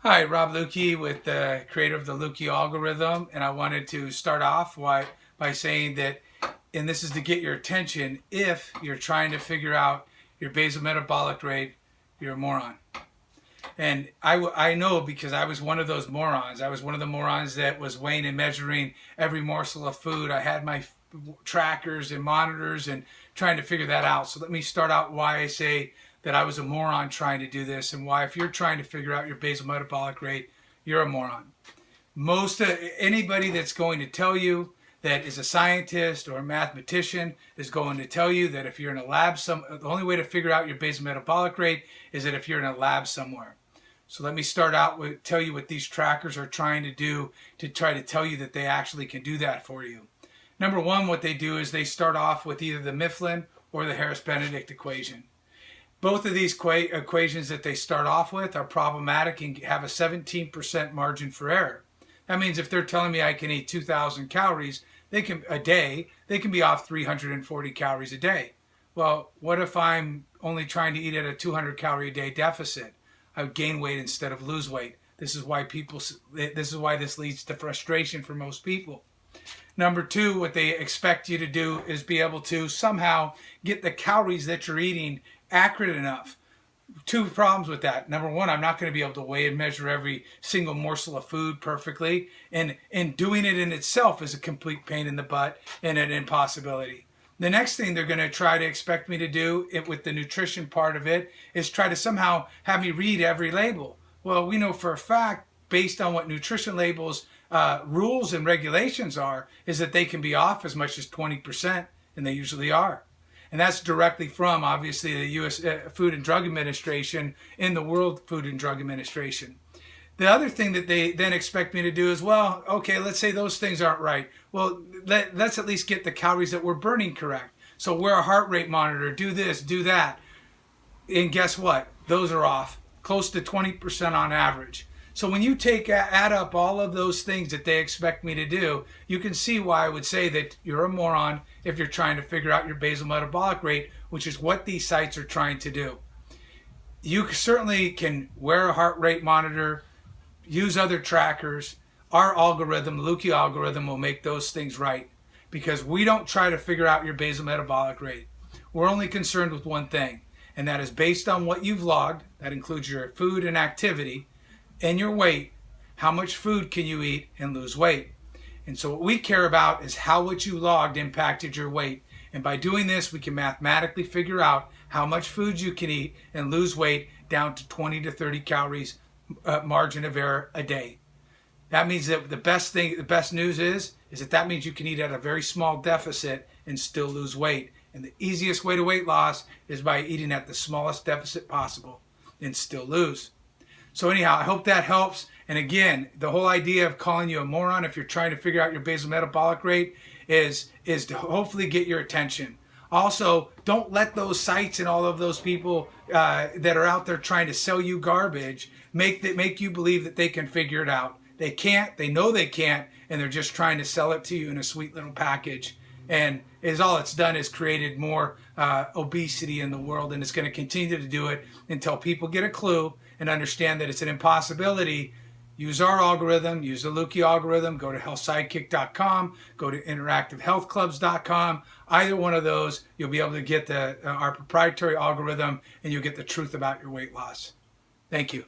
Hi, Rob Lukey with the creator of the Lukey algorithm, and I wanted to start off by saying that, and this is to get your attention, if you're trying to figure out your basal metabolic rate, you're a moron. And I know because I was one of those morons. I was one of the morons that was weighing and measuring every morsel of food. I had my trackers and monitors and trying to figure that out. So let me start out why I say that I was a moron trying to do this, and why if you're trying to figure out your basal metabolic rate, you're a moron. Anybody that's going to tell you that is a scientist or a mathematician is going to tell you that if you're in a lab, the only way to figure out your basal metabolic rate is that if you're in a lab somewhere. So let me start out with tell you what these trackers are trying to do to try to tell you that they actually can do that for you. Number one, what they do is they start off with either the Mifflin or the Harris-Benedict equation. Both of these equations that they start off with are problematic and have a 17% margin for error. That means if they're telling me I can eat 2,000 calories a day, they can be off 340 calories a day. Well, what if I'm only trying to eat at a 200 calorie a day deficit? I would gain weight instead of lose weight. This is why this leads to frustration for most people. Number two, what they expect you to do is be able to somehow get the calories that you're eating accurate enough. Two problems with that. Number one, I'm not going to be able to weigh and measure every single morsel of food perfectly. And doing it in itself is a complete pain in the butt and an impossibility. The next thing they're going to try to expect me to do with the nutrition part of it is try to somehow have me read every label. Well, we know for a fact, based on what nutrition labels rules and regulations are, is that they can be off as much as 20%, and they usually are. And that's directly from, obviously, the U.S. Food and Drug Administration and the World Food and Drug Administration. The other thing that they then expect me to do is, well, okay, let's say those things aren't right. Well, let's at least get the calories that we're burning correct. So wear a heart rate monitor, do this, do that. And guess what? Those are off, close to 20% on average. So when you add up all of those things that they expect me to do, you can see why I would say that you're a moron if you're trying to figure out your basal metabolic rate, which is what these sites are trying to do. You certainly can wear a heart rate monitor, use other trackers. Our algorithm, Lukey algorithm, will make those things right, because we don't try to figure out your basal metabolic rate. We're only concerned with one thing, and that is based on what you've logged. That includes your food and activity and your weight. How much food can you eat and lose weight? And so what we care about is how what you logged impacted your weight. And by doing this, we can mathematically figure out how much food you can eat and lose weight down to 20 to 30 calories margin of error a day. That means that the best news is that means you can eat at a very small deficit and still lose weight. And the easiest way to weight loss is by eating at the smallest deficit possible and still lose. So anyhow, I hope that helps. And again, the whole idea of calling you a moron if you're trying to figure out your basal metabolic rate is to hopefully get your attention. Also, don't let those sites and all of those people that are out there trying to sell you garbage make you believe that they can figure it out. They can't. They know they can't, and they're just trying to sell it to you in a sweet little package. And all it's done is created more obesity in the world, and it's going to continue to do it until people get a clue and understand that it's an impossibility. Use our algorithm, use the Lukey algorithm, go to healthsidekick.com, go to interactivehealthclubs.com. Either one of those, you'll be able to get our proprietary algorithm, and you'll get the truth about your weight loss. Thank you.